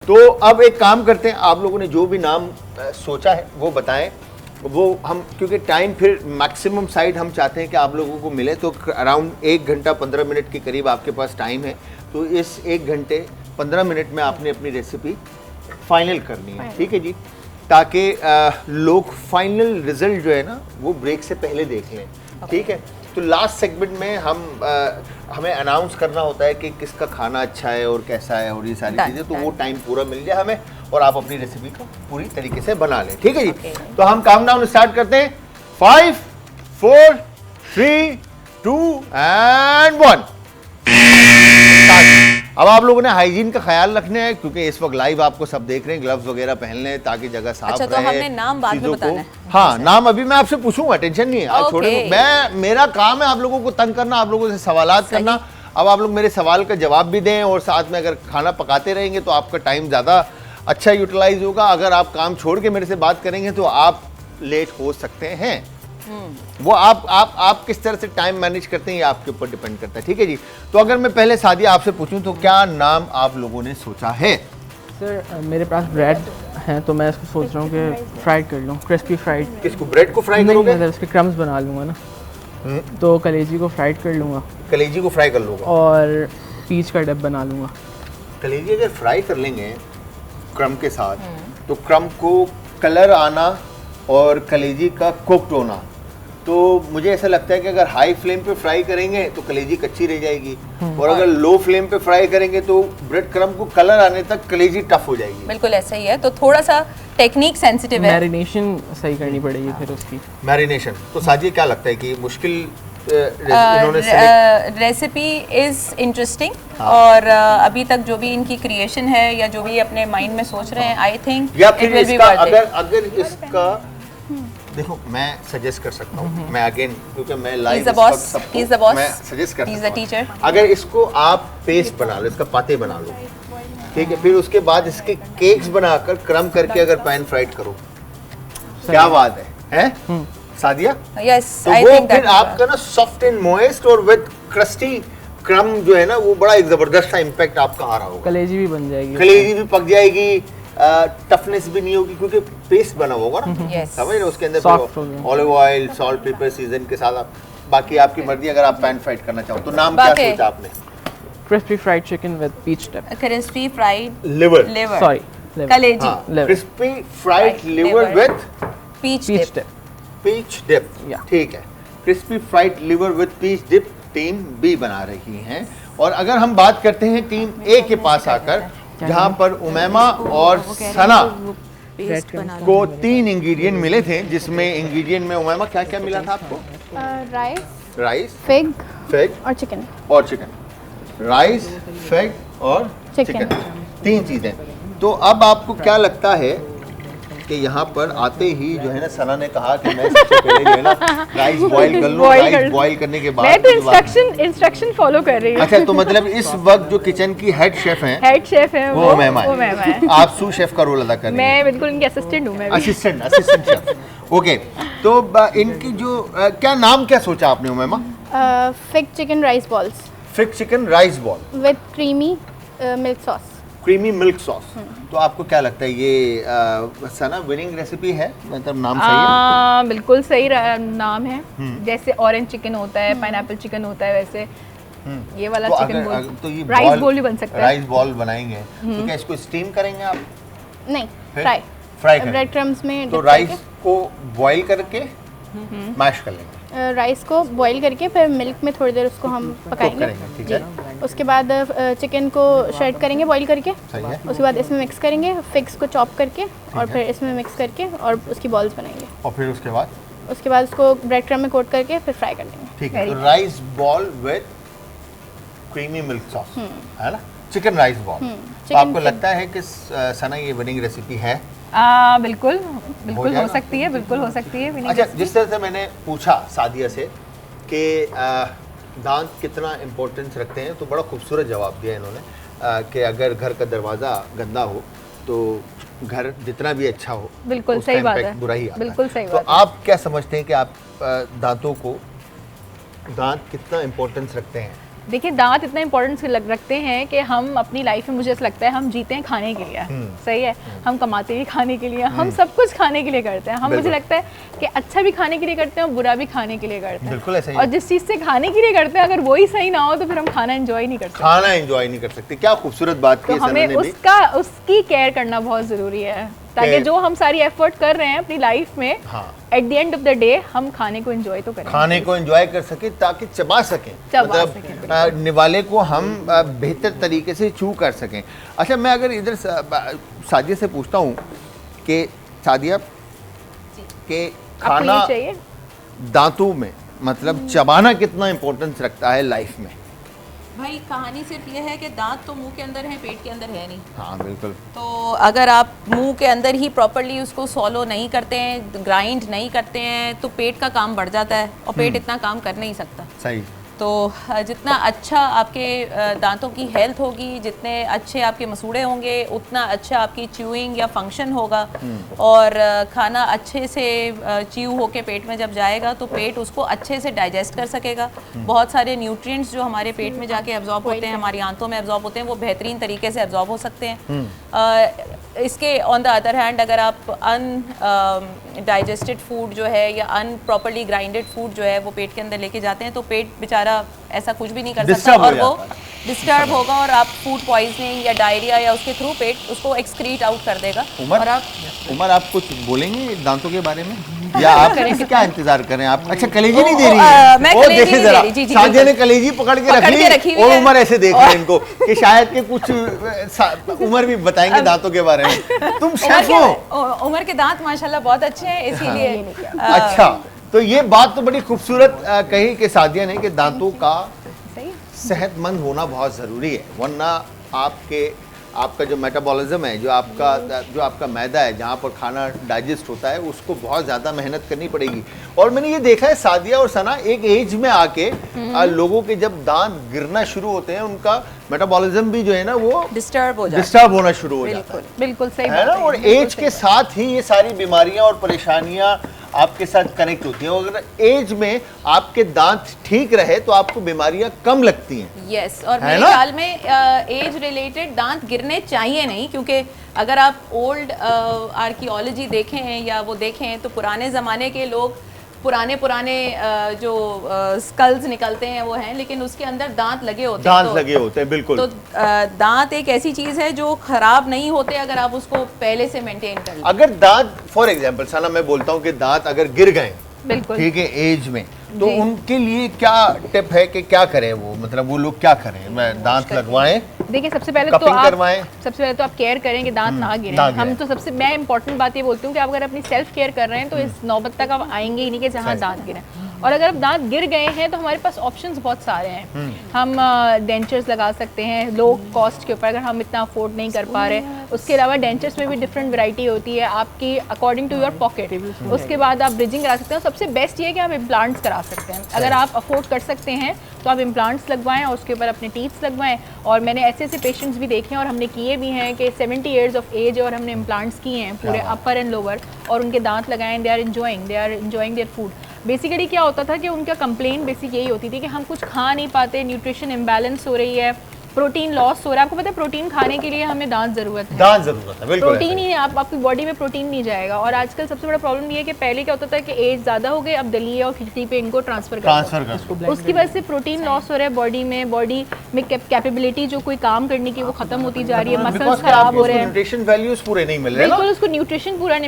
तो अब एक काम करते हैं, आप लोगों ने जो भी नाम सोचा है वो बताएं, वो हम क्योंकि टाइम फिर मैक्सिमम साइड हम चाहते हैं कि आप लोगों को मिले, तो अराउंड 1 घंटा 15 मिनट के करीब आपके पास टाइम है। तो इस 1 घंटे 15 मिनट में आपने अपनी रेसिपी फाइनल करनी है, ठीक है जी, ताकि लोग फाइनल रिजल्ट जो है ना वो ब्रेक से पहले देख लें, ठीक है। तो लास्ट सेगमेंट में हमें अनाउंस करना होता है कि किसका खाना अच्छा है और कैसा है और ये सारी चीज़ें, तो वो टाइम पूरा मिल जाए हमें और आप अपनी रेसिपी को पूरी तरीके से बना लें, ठीक है जी। तो हम काउंटडाउन स्टार्ट करते हैं, 5 4 3 2 एंड 1। अब आप लोगों ने हाइजीन का ख्याल रखना है क्योंकि इस वक्त लाइव आपको सब देख रहे हैं, ग्लव्स वगैरह पहन लें ताकि जगह साफ अच्छा, रहे। तो हमने नाम बाद में बताना है। हाँ, नाम अभी मैं आपसे पूछूंगा, टेंशन नहीं है, आप छोड़े। मेरा काम है आप लोगों को तंग करना, आप लोगों से सवालात करना। अब आप लोग मेरे सवाल का जवाब भी दें और साथ में अगर खाना पकाते रहेंगे तो आपका टाइम ज़्यादा अच्छा यूटिलाइज होगा। अगर आप काम छोड़ के मेरे से बात करेंगे तो आप लेट हो सकते हैं। वो आप किस तरह से टाइम मैनेज करते हैं ये आपके ऊपर डिपेंड करता है, ठीक है जी। तो अगर मैं पहले सादिया आपसे पूछूं तो क्या नाम आप लोगों ने सोचा है? सर मेरे पास ब्रेड है तो मैं इसको सोच रहा हूँ कि फ्राइड कर लूँ, क्रिस्पी फ्राइड। किसको, ब्रेड को फ्राई करोगे? नहीं, इसके क्रम्स बना लूँगा ना, तो कलेजी को फ्राइड कर लूँगा। कलेजी को फ्राई कर लूँगा और पीच का डिप बना लूँगा। कलेजी अगर फ्राई कर लेंगे क्रम के साथ तो क्रम को कलर आना और कलेजी का कुक्ड होना, तो मुझे ऐसा लगता है कि अगर हाई फ्लेम पे फ्राई करेंगे तो कलेजी कच्ची रह जाएगी और अगर लो फ्लेम पे फ्राई करेंगे तो ब्रेड क्रम्ब को कलर आने तक कलेजी टफ हो जाएगी। बिल्कुल ऐसा ही है, तो थोड़ा सा टेक्निक सेंसिटिव है। मैरिनेशन सही करनी पड़ेगी फिर उसकी। मैरिनेशन तो साजिए क्या लगता है कि मुश्किल रेसिपी इज इंटरेस्टिंग और अभी तक जो भी इनकी क्रिएशन है या जो भी अपने माइंड में सोच रहे हैं, आई थिंक या फिर इसका अगर इसका देखो, मैं सजेस्ट कर सकता हूँ, मैं अगेन क्योंकि मैं लाइव सबको मैं सजेस्ट कर सकता हूँ, अगर इसको आप पेस्ट बना लो, इसका पाते बना लो, ठीक है, फिर उसके बाद इसके केक्स बनाकर क्रम करके अगर पैन फ्राइड करो, क्या बात है सादिया? यस, तो वो फिर आपका ना सॉफ्ट एंड मॉइस्ट और विद क्रस्टी क्रम जो है ना वो बड़ा एक जबरदस्त सा इम्पैक्ट आपका आ रहा होगा। कलेजी भी बन जाएगी, कलेजी भी पक जाएगी, टफनेस भी नहीं होगी क्योंकि पेस्ट बना होगा ना, समझ रहे हो, उसके अंदर olive oil, salt, paper, season के साथ आप, बाकी आपकी मर्जी अगर आप पैन फ्राइड करना चाहो। तो नाम क्या सोचा आपने? Crispy fried chicken with peach dip. Crispy fried liver, sorry कलेजी, crispy fried liver with peach dip. Peach dip, ठीक है, crispy fried liver with peach dip team B बना रही हैं। और अगर हम बात करते हैं टीम ए के पास आकर, जहां पर उमैमा और सना को 3 इंग्रेडिएंट मिले थे, जिसमें इंग्रेडिएंट में उमैमा क्या क्या मिला था आपको? राइस, फिग और चिकन। राइस, फिग और चिकन, 3 चीजें। तो अब आपको क्या लगता है कि यहाँ पर आते ही जो है ना सना ने कहा कि मैं सबसे पहले जो है ना राइस बॉईल कर लूँ, राइस बॉईल करने के बाद मैं तो इंस्ट्रक्शन फॉलो कर रही हूँ। अच्छा, तो मतलब इस वक्त जो किचन की हेड शेफ हैं वो उमैमा है, आप सू शेफ का रोल अदा कर रही हैं। मैं बिल्कुल इनकी असिस्टेंट हूँ, मैं असिस्टेंट शेफ। ओके, तो इनकी जो क्या नाम क्या सोचा आपने Umaima? Fig chicken rice balls. Fig chicken rice ball with creamy milk sauce. Creamy milk sauce. तो आपको क्या लगता है ये सना विनिंग रेसिपी है, मतलब नाम सही है? बिल्कुल सही नाम है। जैसे ऑरेंज चिकन होता है, पाइनएप्पल चिकन होता है, वैसे ये वाला तो चिकन बोल, तो ये राइस बॉल भी बन सकता है। राइस बॉल बनाएंगे तो क्या इसको स्टीम करेंगे आप? नहीं, फ्राई ब्रेड क्रम्स में। तो राइस को बॉईल करके मैश कर लेंगे, राइस को बॉईल करके फिर मिल्क में थोड़ी देर उसको हम पकाएंगे, ठीक है। उसके बाद चिकन को श्रेड करेंगे बॉईल करके, सही है। उसके बाद इसमें मिक्स करेंगे, फिग्स को चॉप करके और फिर इसमें मिक्स करके और उसकी बॉल्स बनाएंगे, और फिर उसके बाद उसको ब्रेड क्रम्ब में कोट करके फिर फ्राई कर लेंगे। ठीक है, तो rice ball with creamy milk sauce है ना, चिकन राइस बॉल। तो आपको लगता है कि सना ये विनिंग रेसिपी है? बिल्कुल हो सकती है, बिल्कुल हो सकती है। अच्छा, जिस तरह से मैंने पूछा सादिया से कि दांत कितना इम्पोर्टेंस रखते हैं, तो बड़ा खूबसूरत जवाब दिया इन्होंने कि अगर घर का दरवाज़ा गंदा हो तो घर जितना भी अच्छा हो, बिल्कुल सही बात है, बुरा ही आता है। बिल्कुल सही तो बात है। आप क्या समझते हैं कि आप दांत कितना इम्पोर्टेंस रखते हैं? देखिए दांत इतना इंपॉर्टेंस रखते हैं कि हम अपनी लाइफ में, मुझे ऐसा लगता है, हम जीते हैं खाने के लिए, सही है, हम कमाते भी खाने के लिए, हम सब कुछ खाने के लिए करते हैं। हम, मुझे लगता है कि अच्छा भी खाने के लिए करते हैं और बुरा भी खाने के लिए करते हैं। बिल्कुल ऐसा ही और जिस चीज़ से खाने के लिए करते हैं अगर वही सही ना हो तो फिर हम खाना एंजॉय नहीं कर सकते। खाना एंजॉय नहीं कर सकते। क्या खूबसूरत बात की तो हमें उसकी केयर करना बहुत ज़रूरी है, ताकि जो हम सारी एफर्ट कर रहे हैं अपनी लाइफ में, at the end of the day हम खाने को एंजॉय तो करें, खाने को एंजॉय कर सके, ताकि चबा सकें, मतलब निवाले को हम बेहतर तरीके से चू कर सकें। अच्छा, मैं अगर इधर सादिया से पूछता हूँ कि सादिया के खाना दांतों में मतलब चबाना कितना इम्पोर्टेंस रखता है लाइफ में? भाई कहानी सिर्फ ये है कि दांत तो मुंह के अंदर है, पेट के अंदर है नहीं। हाँ बिल्कुल। तो अगर आप मुंह के अंदर ही प्रॉपर्ली उसको सॉलो नहीं करते हैं, ग्राइंड नहीं करते हैं, तो पेट का काम बढ़ जाता है और पेट इतना काम कर नहीं सकता। सही। तो जितना अच्छा आपके दांतों की हेल्थ होगी, जितने अच्छे आपके मसूड़े होंगे, उतना अच्छा आपकी च्यूइंग या फंक्शन होगा। और खाना अच्छे से च्यू होके पेट में जब जाएगा तो पेट उसको अच्छे से डाइजेस्ट कर सकेगा। बहुत सारे न्यूट्रिएंट्स जो हमारे पेट में जाके एब्जॉर्ब होते हैं, हमारी आंतों में एब्जॉर्ब होते हैं, वो बेहतरीन तरीके से एब्जॉर्ब हो सकते हैं। इसके ऑन द अदर हैंड अगर आप डाइजेस्टेड फूड जो है या प्रॉपर्ली ग्राइंडेड फूड जो है वो पेट के अंदर लेके जाते हैं तो पेट बेचारा ऐसा कुछ भी नहीं कर सकता और वो डिस्टर्ब होगा और आप फूड पॉइजनिंग या डायरिया या उसके थ्रू पेट उसको एक्सक्रीट आउट कर देगा। उमर आप कुछ बोलेंगे दांतों के बारे में या आप क्या इंतजार करें आप? अच्छा, कलेजी नहीं दे रही है, मैं कलेजी नहीं दे रही। सादिया ने कलेजी पकड़ के रख ली और उमर ऐसे देख रहे हैं इनको कि शायद के कुछ उमर भी बताएंगे दांतों के बारे में। तुम शेफ हो। उमर के दांत माशाल्लाह बहुत अच्छे हैं, इसीलिए। अच्छा, तो ये बात तो बड़ी खूबसूरत कही कि सादिया ने कि दांतों का सेहतमंद होना बहुत ज़रूरी है, वरना आपका जो मेटाबॉलिज्म है, जो आपका मैदा है, जहाँ पर खाना डाइजेस्ट होता है, उसको बहुत ज़्यादा मेहनत करनी पड़ेगी। और मैंने ये देखा है सादिया और सना एक एज में आके लोगों के जब दांत गिरना शुरू होते हैं, उनका मेटाबॉलिज्म भी जो है ना वो डिस्टर्ब होना शुरू हो जाता है। बिल्कुल सही है ना। और एज के साथ ही ये सारी बीमारियां और परेशानियां आपके साथ कनेक्ट होती हैं। अगर एज में आपके दांत ठीक रहे तो आपको बीमारियां कम लगती हैं। यस, और मेरे ख्याल में एज रिलेटेड दांत गिरने चाहिए नहीं, क्योंकि अगर आप ओल्ड आर्कियोलॉजी देखें या वो देखें तो पुराने ज़माने के लोग पुराने जो स्कल्स निकलते हैं वो हैं, लेकिन उसके अंदर दांत लगे होते हैं। बिल्कुल। तो दांत एक ऐसी चीज़ है जो खराब नहीं होते अगर आप उसको पहले से मेंटेन कर लें। अगर दांत फॉर एग्जांपल सना मैं बोलता हूँ कि दांत अगर गिर गए, बिल्कुल ठीक है, एज में, तो उनके लिए क्या टिप है कि क्या करें वो, मतलब वो लोग क्या करें? दांत लगवाएं? देखिए सबसे पहले तो आप केयर करें कि दांत ना गिरें। हम तो मैं इंपॉर्टेंट बात ये बोलती हूँ कि आप अगर अपनी सेल्फ केयर कर रहे हैं तो इस नौबत तक आप आएंगे ही नहीं कि जहाँ दांत गिरें। और अगर अब दांत गिर गए हैं तो हमारे पास ऑप्शंस बहुत सारे हैं। हम डेंचर्स लगा सकते हैं लो कॉस्ट के ऊपर, अगर हम इतना अफोर्ड नहीं कर पा रहे। उसके अलावा डेंचर्स में भी डिफरेंट वैरायटी होती है आपकी अकॉर्डिंग टू योर पॉकेट। उसके बाद आप ब्रिजिंग करा सकते हैं। सबसे बेस्ट ये है कि आप इम्प्लांट्स करा सकते हैं। अगर आप अफोर्ड कर सकते हैं तो आप इम्प्लांट्स लगवाएं और उसके ऊपर अपने टीथ्स लगवाएं। और मैंने ऐसे पेशेंट्स भी देखे हैं और हमने किए भी हैं कि 70 ईयर्स ऑफ एज और हमने इम्प्लांट्स किए हैं पूरे अपर एंड लोअर, और उनके दांत लगाएं। They are enjoying their food. Basically क्या होता था कि उनका कंप्लेंट बेसिक यही होती थी कि हम कुछ खा नहीं पाते, न्यूट्रिशन इम्बैलेंस हो रही है, प्रोटीन लॉस हो रहा है। आपको पता है प्रोटीन खाने के लिए हमें दांत जरूरत है, बिल्कुल। प्रोटीन ही आपकी बॉडी में प्रोटीन नहीं जाएगा। और आजकल सबसे बड़ा प्रॉब्लम ये है कि पहले क्या होता था कि एज ज़्यादा हो गई, अब दलिया और खिचड़ी पे इनको ट्रांसफर कर उसकी वजह से प्रोटीन लॉस हो रहा है बॉडी में कैपेबिलिटी जो कोई काम करने की वो खत्म होती जा रही है, मसल्स खराब हो रहे हैं, न्यूट्रिशन वैल्यूज पूरे नहीं मिल रहे, बिल्कुल उसको न्यूट्रिशन पूरा नहीं मिल